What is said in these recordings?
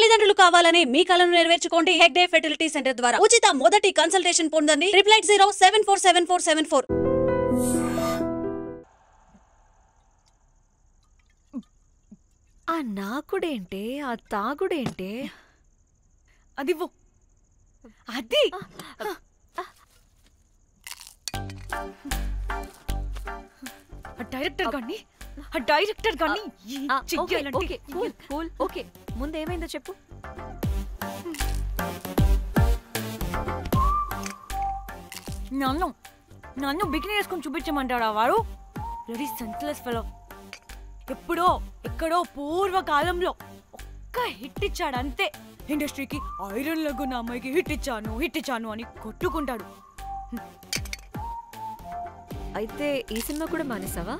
తల్లిదండ్రులు కావాలని మీ కలను నెరవేర్చుకోండి హెగ్డే ఫెర్టిలిటీ సెంటర్ ద్వారా. ఉచిత మొదటి కన్సల్టేషన్ పొందండి 880747474. ఆ నాకుడేంటే, ఆ తాగుడేంటే? అది అది డైరెక్టర్ గాని ఓకే, ముందేమైందో చెప్పు. నన్ను బికినీ వేసుకొని చూపించమంటాడా వాడు? Very senseless fellow. ఎప్పుడో ఎక్కడో పూర్వకాలంలో ఒక్క హిట్ ఇచ్చాడు అంతే. ఇండస్ట్రీకి ఐరన్ లెగ్ ఉన్న అమ్మాయికి హిట్ ఇచ్చాను అని కొట్టుకుంటాడు. అయితే ఈ సినిమా కూడా మానేసావా?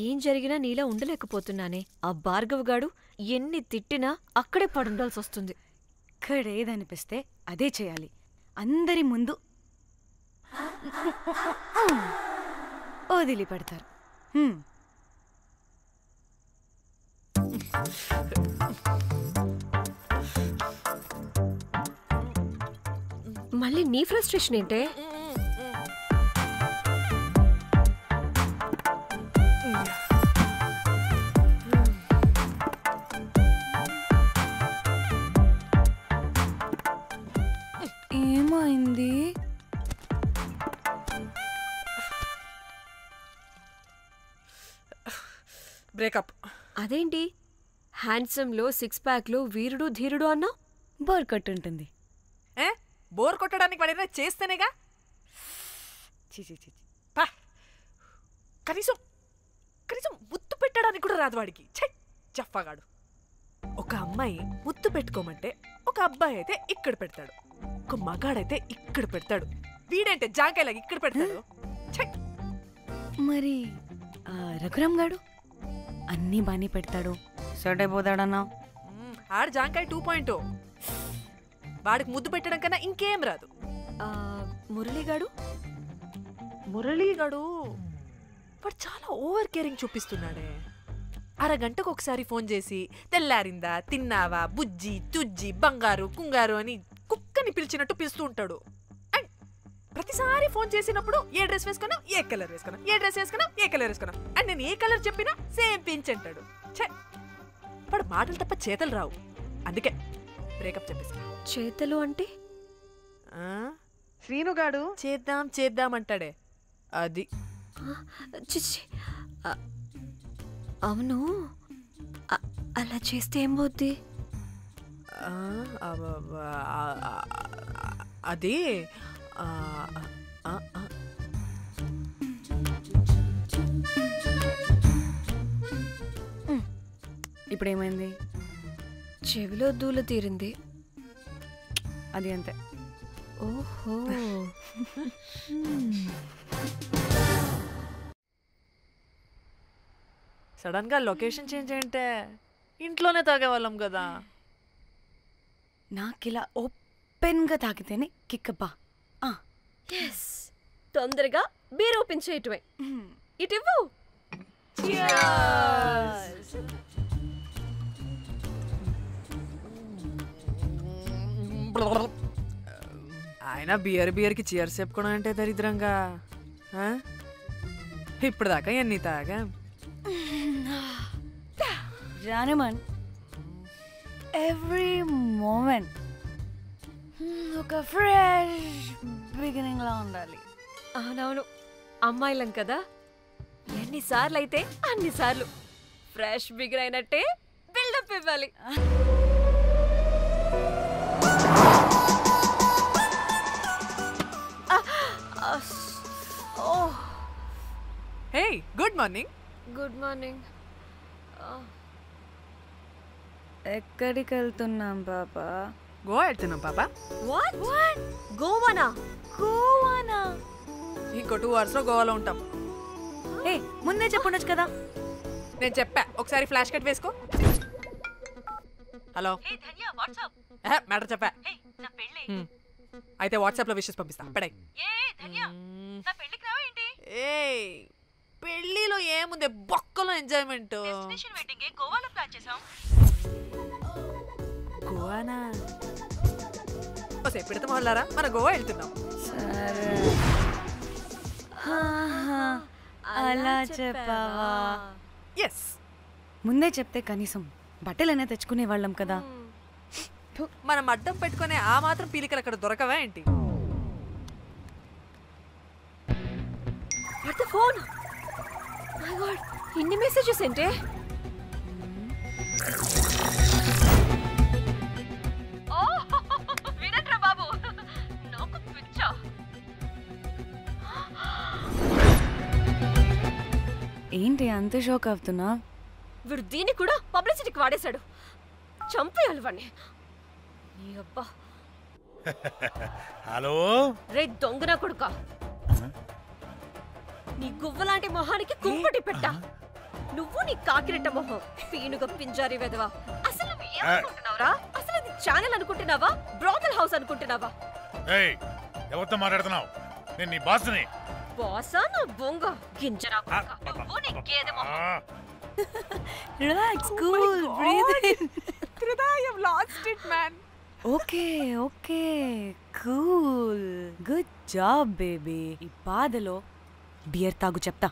ఏం జరిగినా నీలా ఉండలేకపోతున్నానే. ఆ భార్గవ్ గాడు ఎన్ని తిట్టినా అక్కడే పడుండాల్సి వస్తుంది. ఇక్కడేదనిపిస్తే అదే చేయాలి. అందరి ముందు వదిలిపెడతారు. మళ్ళీ నీ ఫ్రస్ట్రేషన్ ఏంటే? ఏమైంది? బ్రేకప్. అదేంటి హ్యాండ్సమ్ లో 6 ప్యాక్ లో వీరుడు ధీరుడు అన్నా? బోర్ కొట్టుంటుంది. బోర్ కొట్టడానికి వాడైనా చేస్తేనేగా. కనీసం ముద్దు పెట్టడానికి కూడా రాదు వాడికి. చెప్పగాడు. ఒక అమ్మాయి ముద్దు పెట్టుకోమంటే ఒక అబ్బాయి అయితే ఇక్కడ పెడతాడు, ఒక మగాడైతే ఇక్కడ పెడతాడు. వీడంటే జాంకాయలాగా ఇక్కడ పెడతాడు. మరి రఘురామ్ గాడు అన్నీ బానే పెడతాడు, సెట్ అయిపోతాడన్నా. ఆడు జాంకాయ 2.0. వాడికి ముద్దు పెట్టడం కన్నా ఇంకేం రాదు. మురళీగాడు వాడు చాలా ఓవర్ కేరింగ్ చూపిస్తున్నాడే. అరగంటకు ఒకసారి ఫోన్ చేసి తెల్లారిందా, తిన్నావా, బుజ్జి, తుజ్జి, బంగారు, కుంగారు అని కుక్కని పిలిచినట్టు పిలుస్తూ ఉంటాడు. అండ్ ప్రతిసారి ఫోన్ చేసినప్పుడు ఏ డ్రెస్ వేసుకున్నా, ఏ కలర్ వేసుకున్నా, ఏ డ్రెస్ వేసుకున్నా, ఏ కలర్ వేసుకున్నా అండ్ నేను ఏ కలర్ చెప్పినా సేమ్ పించ్ అంటాడు. వాడు మాటలు తప్ప చేతలు రావు. అందుకే బ్రేకప్ చెప్పేసి. చేతలు అంటే శ్రీనుగాడు చేద్దాం అంటాడే అది. అవును, అలా చేస్తే ఏం పోద్ది? అది ఇప్పుడేమైంది? చెవిలో దూల తీరింది. అది అంతే. ఓహో. సడన్ గా లొకేషన్ చేంజ్ అంటే ఇంట్లోనే తాగేవాళ్ళం కదా. నాకిలా ఓపెన్ గా తాగితేనే కిక్కబ్బా. తొందరగా బీర్ ఓపెన్ చేయటమే. ఇటివ్వు. ఆయన బియర్కి చీర్స్ చెప్పుకోవడం అంటే దరిద్రంగా. ఇప్పుడు దాకా ఎన్ని తాగా జానమన్. ఎవ్రీ మూమెంట్ ఒక ఫ్రెష్ బిగినింగ్ లా ఉండాలి. అవునవును, అమ్మాయిలం కదా, ఎన్నిసార్లు అయితే అన్నిసార్లు ఫ్రెష్ బిగిన్ అయినట్టే బిల్డప్ ఇవ్వాలి. హే, గుడ్ మార్నింగ్. Good morning. ఎక్కడికి వెళ్తున్నాం పాపా? గోవా వెళ్తున్నాం పాపా. వాట్? గోవానా? ఇంకో 2 hours లో గోవాలో ఉంటాం. ముందే చెప్పుండొచ్చు కదా. నేను చెప్పా, ఒకసారి ఫ్లాష్ కట్ వేసుకో. హలో, మ్యాటర్ చెప్పా. అయితే వాట్సాప్ లో విషెస్ పంపిస్తా. పడాయి. పెళ్లిలో ఏముంది బొక్కలో ఎంజాయ్మెంట్. గోవానా? పెడతాం వాళ్ళారా, మన గోవా వెళ్తున్నాం. అలా చెప్పావా? ఎస్, ముందే చెప్తే కనీసం బట్టలైనా తెచ్చుకునే వాళ్ళం కదా. మనం అడ్డం పెట్టుకునే ఆ మాత్రం పీలికలు అక్కడ దొరకవా ఏంటి? ఫోన్ ఇన్ని మెసేజెస్ ఏంటే? బాబు నాకు పిచ్చా. ఏంటి అంత షాక్ అవుతున్నా? వీడు దీన్ని కూడా పబ్లిసిటీకి వాడేశాడు. చంపేయాలి వాడిని. నీ అబ్బా. హలో రే దొంగన కొడుకా, నీ గువ్వలాంటి మొహానికి కుంపటి పెట్ట. నువ్వు నీ కాకిరెట్ట మొహం, పీనుగ పింజారి వెదవా. అసలు నువ్వు ఏమనుకుంటున్నావురా? అసలు ఇది ఛానల్ అనుకుంటున్నావా, బ్రోకల్ హౌస్ అనుకుంటున్నావా? ఏయ్ ఎవరితో మాట్లాడుతున్నావు? నేను నీ బాస్ని. బాసా నా బొంగ గింజరా కొడుకా. నువ్వు నీ గేదె మొహం. Relax, cool, breathe in. I have lost it, man. Okay okay, cool, good job baby. ఈ బాధలో బియర్ తాగు చెప్తా.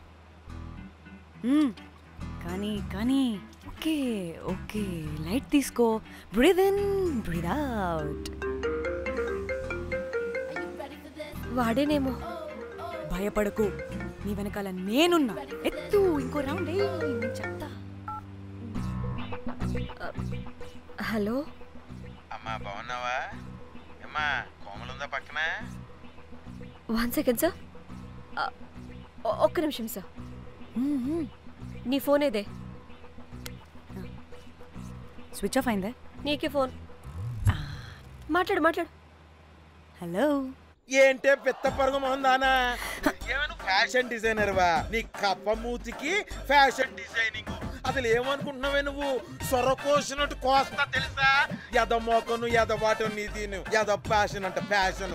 కానీ కానీ ఓకే ఓకే, లైట్ తీసుకో. Breathe in, breathe out. వాడేనేమో. భయపడకు, నీ వెనకాల నేనున్నా. ఎత్తు, ఇంకో రౌండ్ నేను చెప్తా. హలో అమ్మా, బాగున్నావా? అమ్మా, కోమలుందా పక్కన? 1 సెకండ్ సార్. ఒక్క నిమిషం సార్. నీ ఫోన్ ఏదే? స్విచ్ ఆఫ్ అయిందే. నీకే ఫోన్. మాట్లాడు మాట్లాడు. హలో. ఏంటే పెద్ద పరుగు మొహందానా? ఏమైనా ఫ్యాషన్ డిజైనర్ వా? నీ కప్ప మూతికి ఫ్యాషన్ డిజైనింగ్. అసలు ఏమనుకుంటున్నావే నువ్వు? సొర కోసినట్టు కోస్తా తెలుసా? ఎద మోకను ఎద వాటను నీ దీని ఎద ఫ్యాషన్ అంట ఫ్యాషన్.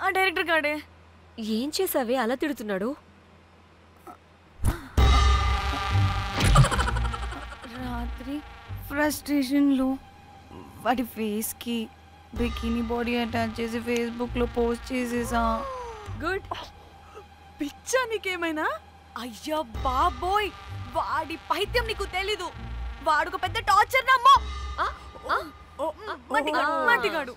ఆ డైరెక్టర్ గాడే ఏం చేసావే అలా తిడుతున్నాడు? రాత్రి ఫ్రస్ట్రేషన్లో వాడి ఫేస్కి బికినీ బాడీ అటాచ్ చేసి ఫేస్బుక్లో పోస్ట్ చేసేసా. గుడ్. పిచ్చా నీకేమైనా? అయ్యా బాబోయ్, వాడి పైత్యం నీకు తెలీదు. వాడుకు పెద్ద టార్చర్ నమ్మో. మంటిగాడు.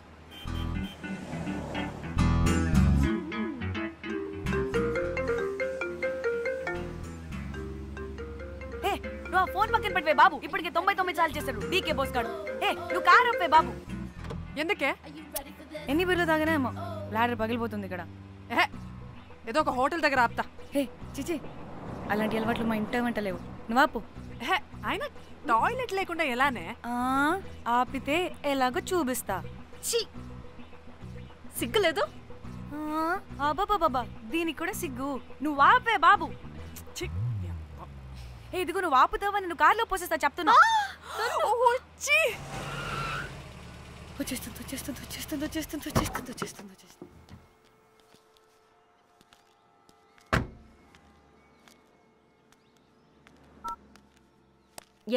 నువ్వు ఆ ఫోన్ పక్కన పెట్టవే బాబు. ఇప్పటికే 99 సార్లు చేశాడు డీకే బోస్ గాడు. నువ్వు కారు అప్పే బాబు. ఎందుకే? ఎన్ని బిర్లు తాగినాయేమో లాడర్ పగిలిపోతుంది ఇక్కడ. ఏదో ఒక హోటల్ దగ్గర ఆపుతా. చిచి, అలాంటి అలవాట్లు మా ఇంట వెంట లేవు. నువ్వు ఆపు. ఆయన టాయిలెట్ లేకుండా ఎలానే? ఆపితే ఎలాగో చూపిస్తా. సిగ్గులేదు? బాబా, దీనికి కూడా సిగ్గు. నువ్వు ఆపే బాబు. ఇదిగో నువ్వు ఆపుతావా, నేను కార్లో పోసేస్తా చెప్తున్నా. వచ్చేస్తుంది.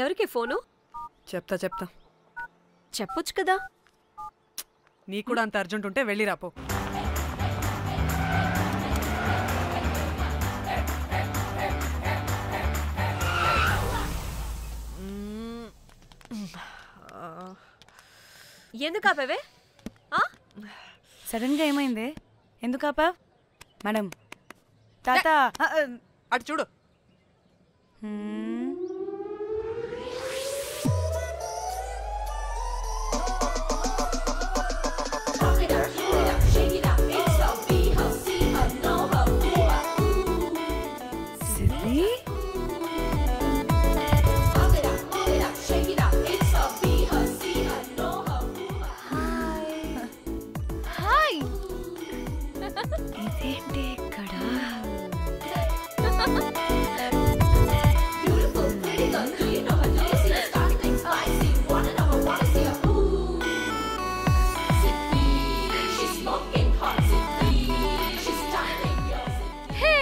ఎవరికి ఫోను? చెప్తా చెప్పొచ్చు కదా. నీకు కూడా అంత అర్జెంట్ ఉంటే వెళ్ళి రాపో. ఎందుకు ఆపేవే? సడన్ గా ఏమైంది? ఎందుకు ఆపావ్? మేడం, తాత అటు చూడు. ఇదేంటి ఇక్కడ? హే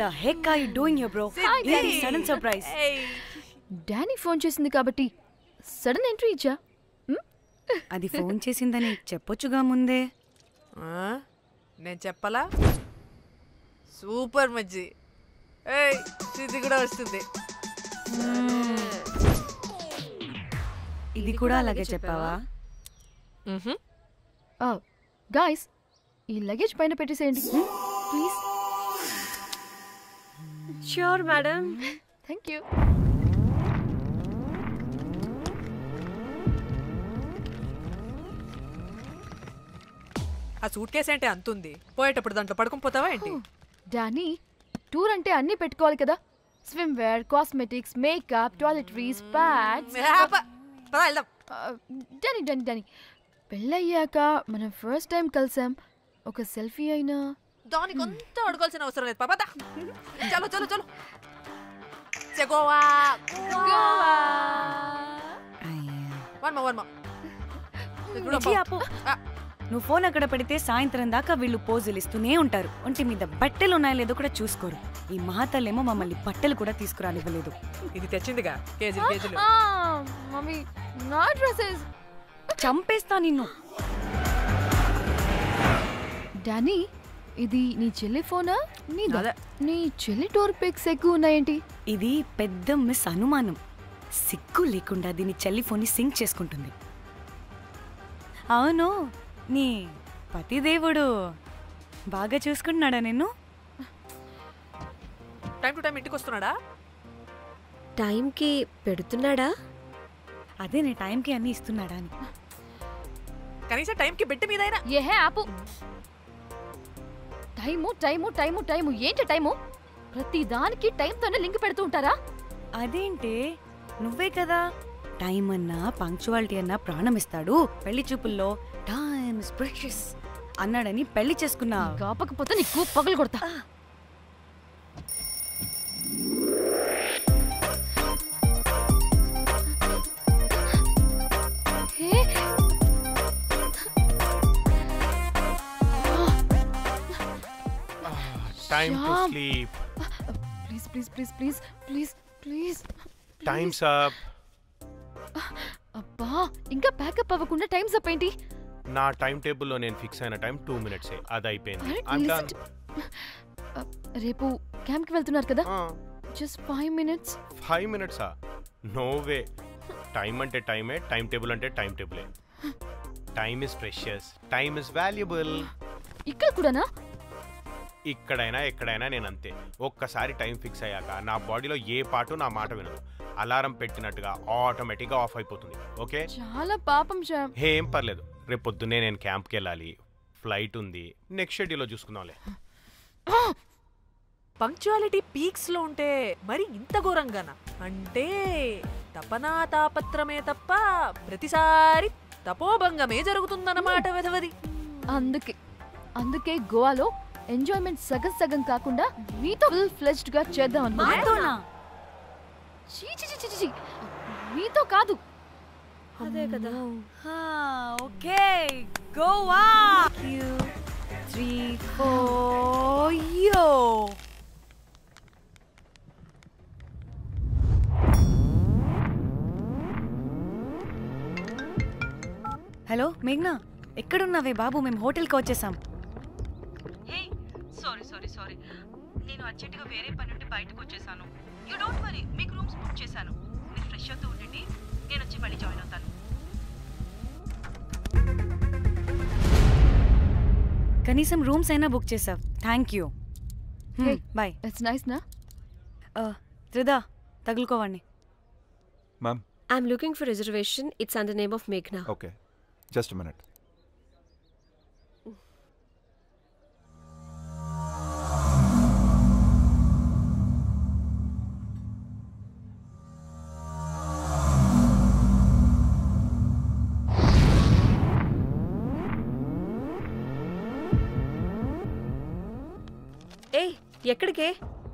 the heck are you doing here, bro? This sudden surprise. Danny phone చేసింది కాబట్టి సడన్ ఎంట్రీ ఇచ్చా. అది ఫోన్ చేసిందని చెప్పొచ్చుగా ముందే. నేను చెప్పలా? సూపర్ మజ్జి. ఏయ్ ఇది కూడా వస్తుంది. ఇది కూడా అలాగే చెప్పావా? గాయ్స్ ఈ లగేజ్ పైన పెట్టేసేయండి please. Sure madam. Thank you. ఆ సూట్ కేసు అంటే అంతుంది, పోయేటప్పుడు దాంట్లో పడుకుని పోతావా ఏంటి? డానీ టూర్ అంటే అన్నీ పెట్టుకోవాలి కదా. Swimwear, cosmetics, makeup, toiletries, pads. డానీ డానీ డానీ పెళ్ళయ్యాక మనం ఫస్ట్ టైం కలిసాం, ఒక సెల్ఫీ అయినా. దానికి కొంత అడగాల్సిన అవసరం లేదు పాపా. చలో చలో చలో. గోవా గోవా. వర్మ నువ్వు ఫోన్ అక్కడ పెడితే సాయంత్రం దాకా వీళ్ళు పోజులు ఇస్తూనే ఉంటారు. ఒంటి మీద బట్టలు ఉన్నాయో లేదో కూడా చూసుకోరు. ఈ మహాతల్లేమో మమ్మల్ని బట్టలు కూడా తీసుకురానివ్వలేదు. ఇది తెచ్చిందిగా కేజీలు కేజీలు. మమ్మీ నా డ్రెస్సెస్. చంపేస్తా నిన్ను. డానీ ఇది నీ చెల్లి ఫోనా? అదే. నీ చెల్లి టూర్ పిక్స్ ఎక్కువ ఉన్నాయేంటి? ఇది పెద్ద మిస్ అనుమానం. సిగ్గు లేకుండా దీని చెల్లి ఫోన్ని సింక్ చేసుకుంటుంది. అవును, నీ పతిదేవుడు బాగా చూసుకుంటున్నాడా నిన్ను? టైం టు టైం ఇంటికి వస్తున్నాడా? టైంకి పెడుతున్నాడా? అదే నీ టైంకి అన్ని ఇస్తున్నాడా అని. కనీసం టైంకి బెట్టి మీదైనా. ఏహే ఆపు. టైము టైము టైము టైము ఏంటి టైము? ప్రతి దానికి టైంతోనే లింక్ పెడుతూ ఉంటారా? అదేంటే నువ్వే కదా టైం అన్నా పంక్చువాలిటీ అన్నా ప్రాణం ఇస్తాడు, పెళ్లి చూపుల్లో టైమ్ ఇస్ ప్రెషియస్ అన్నాడని పెళ్లి చేసుకున్నా. కాపకపోతే నీకు పగలు కొడతా. Time to sleep. Please, please, please, please, please, please. Time's up. అబ్బా ఇంకా ప్యాకప్ అవ్వకుండా టైమ్స్ అప్ ఏంటి? నా టైం టేబుల్లో నేను ఫిక్స్ అయిన టైం 2 minutes. అది అయిపోయింది. రేపు క్యాంప్ కి వెళ్తున్నారు కదా? Just 5 minutes. 5 minutes? No way. Time అంటే టైమే, టైం టేబుల్ అంటే టైం టేబులే. Time is precious, time is valuable. ఇక్కడ కూడానా? ఇక్కడైనా ఎక్కడైనా నేను అంతే. ఒక్కసారి టైం ఫిక్స్ అయ్యాక నా బాడీలో ఏ పాటు నా మాట వినదు. అలారం పెట్టినట్టుగా ఆటోమేటిక్గా ఆఫ్ అయిపోతుంది. ఓకే, చాలా పాపం శ్యామ్. ఏం పర్లేదు. రేపు పొద్దున్నే నేను క్యాంప్కి వెళ్ళాలి, ఫ్లైట్ ఉంది. నెక్స్ట్ షెడ్యూల్లో చూసుకుందాంలే. పంక్చువాలిటీ పీక్స్ లో ఉంటే మరి ఇంత ఘోరంగానా? అంటే తపనా తాపత్రమే తప్ప ప్రతిసారి తపోభంగమే జరుగుతుందన్నమాట వెధవది. అందుకే గోవాలో ఎంజాయ్మెంట్ సగం సగం కాకుండా మీతో ఫుల్ ఫ్లెజ్డ్ గా చేద్దాం అనుకున్నా. మీతో కాదు. అదే కదా. ఓకే, గోవా 2 3 4 యో. హలో మేఘ్నా, ఎక్కడున్నావే బాబు? మేము హోటల్కి వచ్చేసాం. సారీ నేను అర్జెంటుగా వేరే పని నుండి బయటకు వచ్చేసాను. యూ డోంట్ వరీ, మీకు రూమ్స్ బుక్ చేశాను. మీరు ఫ్రెష్ అవుతూ ఉండండి, నేను వచ్చి మళ్ళీ జాయిన్ అవుతాను. కనీసం రూమ్స్ అయినా బుక్ చేసావు, thank you. Boy. It's nice నా? త్రిదా తగులుకోవండి. Ma'am, I'm looking for reservation. It's under name of మేఘ్నా. Okay, just minute. ఏ ఎక్కడికే?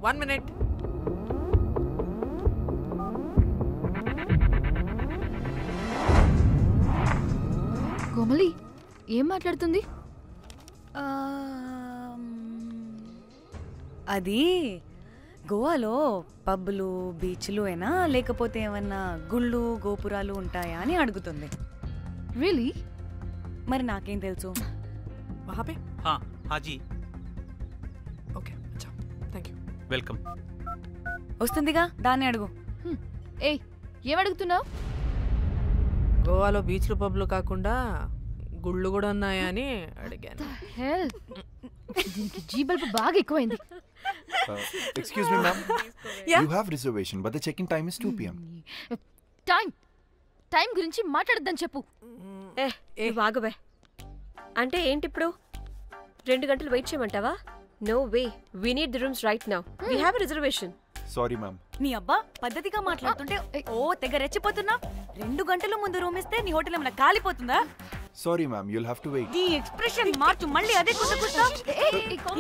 1 minute. కోమలి ఏం మాట్లాడుతుంది? అది గోవాలో పబ్బులు బీచ్లు అయినా లేకపోతే ఏమన్నా గుళ్ళు గోపురాలు ఉంటాయా అని అడుగుతుంది. రియలీ? మరి నాకేం తెలుసు? वहाँ पे? हाँ जी। ओके, अच्छा, थैंक यू। वेलकम। వస్తుందిగా, దాన్ని అడుగు. ఏయ్, ఏమడుగుతున్నావు? గోవాలో బీచ్లు పబ్లు కాకుండా గుళ్ళు కూడా ఉన్నాయా అని అడిగాను. హెల్, దీనికి జీ బల్బ్ బాగా ఎక్కువైంది. Excuse me, ma'am. Yeah? You have reservation, but the check-in time is 2 p.m. Time గురించి మాట్లాడద్దని చెప్పు. నువ్వు ఆగువే. అంటే ఏంటి ఇప్పుడు 2 గంటలు వెయిట్ చేయమంటావా? No way, we need the rooms right now. We have a reservation. Sorry, ma'am. నీ అబ్బా పద్ధతిగా మాట్లాడుతుంటే ఓ తెగ రెచ్చిపోతున్నా. 2 గంటల ముందు రూమ్ ఇస్తే నీ హోటల్ ఏమైనా కాలిపోతుందా? Sorry, ma'am. You'll have to wait. నీ ఎక్స్ప్రెషన్ మార్చు, మళ్ళీ అదే కుసకుస్తా.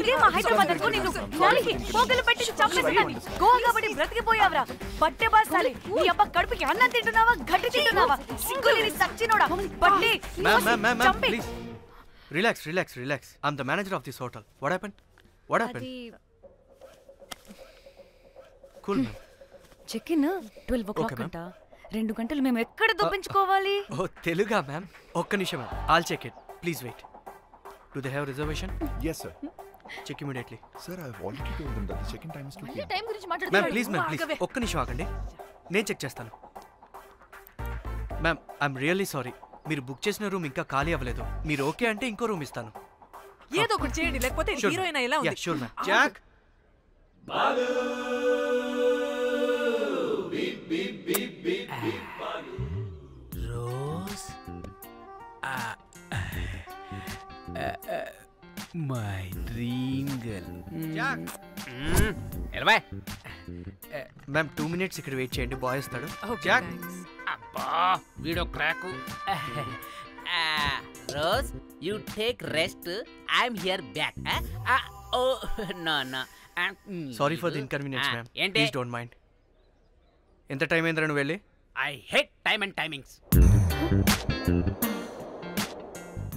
ఇదే మా హైదరాబాద్ అనుకో, నిన్ను నాలికి పోగలు పెట్టి చంపేస్తాను. గోవా కాబట్టి బ్రతికిపోయావరా బట్టే బాసాలి. నీ అబ్బా కడుపుకి అన్నం తింటున్నావా, గడ్డి తింటున్నావా? సింగులేని సచ్చినోడా బట్టే. Ma'am, please. Relax. I'm the manager of this hotel. What happened? Cool, ma'am. Check in 12 o'clock అంట. 2 గంటలు మేము ఎక్కడ దొప్పించుకోవాలి? ఓ తెలుగా మ్యామ్? ఒక్క నిమిషం ma'am. I'll check it. Please wait. Do they have reservation? Yes, sir. Check immediately. Sir, I've already told them that the check-in time is 2 p.m. Time గురించి ma'am మాట్లాడుతున్నాడు. Please ఒక్క నిమిషం ఆగండి, నేను చెక్ చేస్తాను. మ్యామ్ ఐఎమ్ రియల్లీ సారీ, మీరు book చేసిన room ఇంకా ఖాళీ అవ్వలేదు. మీరు ఓకే అంటే ఇంకో రూమ్ ఇస్తాను. ఏదో ఒకటి చేయండి, లేకపోతే హీరోయిన్ ఎలా ఉంది? Sure ma'am. Jack Rose my dream girl. Jack ఎలవా మ్యామ్ 2 minutes ఇక్కడ వెయిట్ చేయండి, బాయ్ వస్తాడు. జాక్ అబ్బా వీడో crack. Rose you take rest, I'm here back. Oh no sorry for the inconvenience ma'am. ఏంటి? Please don't mind. ఎంత time అయిందిరా నువ్వు వెళ్ళి? I hate time and timings.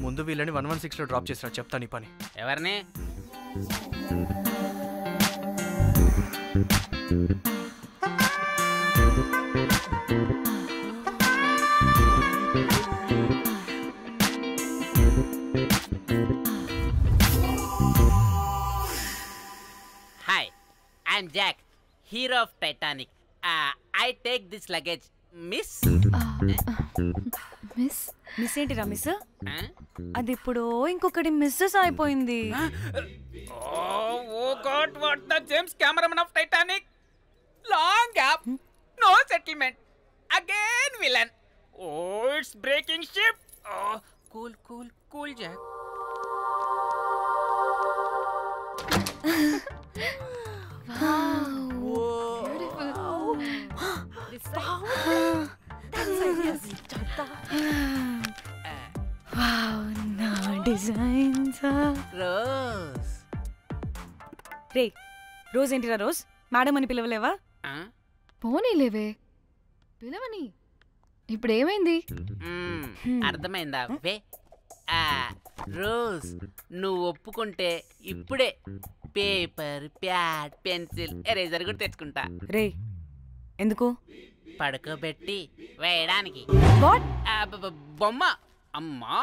ముందు వీళ్ళని 116లో డ్రాప్ చేసినా చెప్తాను ఈ పని. ఎవరిని? Hi, I'm Jack, hero of Titanic. I take this luggage, miss. Miss ఏంటిరా మిస్? అది ఇప్పుడు ఇంకొకటి మిస్సెస్ అయిపోయింది. Oh God, what the James Cameron of Titanic? Long gap, no settlement. Again villain. Oh, it's breaking ship. Oh, cool, Jack. Rose. Ray rose ఏంటిరా rose? Madam అని పిలవలేవా? పోనీలేవే, పిలవని. ఇప్పుడు ఏమైంది? అర్థమైందా? వే రోజ్, నువ్వు ఒప్పుకుంటే ఇప్పుడే పేపర్, ప్యాడ్, పెన్సిల్, ఎరేజర్ కూడా తెచ్చుకుంటా. రే ఎందుకు? పడుకోబెట్టి వేయడానికి. బొమ్మ. అమ్మా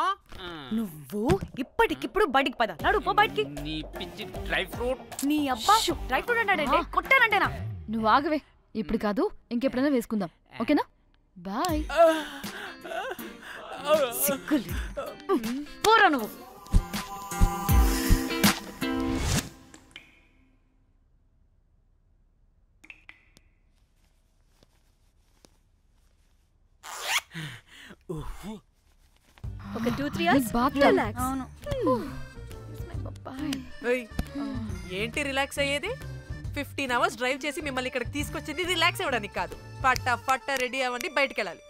నువ్వు ఇప్పటికిప్పుడు బయటికి పద. నడు పో బయటికి. నీ పిచ్చి డ్రై ఫ్రూట్. నీ అబ్బా డ్రై ఫ్రూట్ అన్నాడంటే కొట్టానంటేనా? నువ్వు ఆగవే, ఇప్పుడు కాదు ఇంకెప్పుడైనా వేసుకుందాం, ఓకేనా? బాయ్. సిగ్గులు పోరా నువ్వు. ఒక 2-3 hours రిలాక్స్. అవును. ఏంటి రిలాక్స్ అయ్యేది? 15 hours డ్రైవ్ చేసి మిమ్మల్ని ఇక్కడికి తీసుకొచ్చింది రిలాక్స్ అవ్వడానికి కాదు. ఫట్ట రెడీ అవ్వండి, బయటికి వెళ్ళాలి.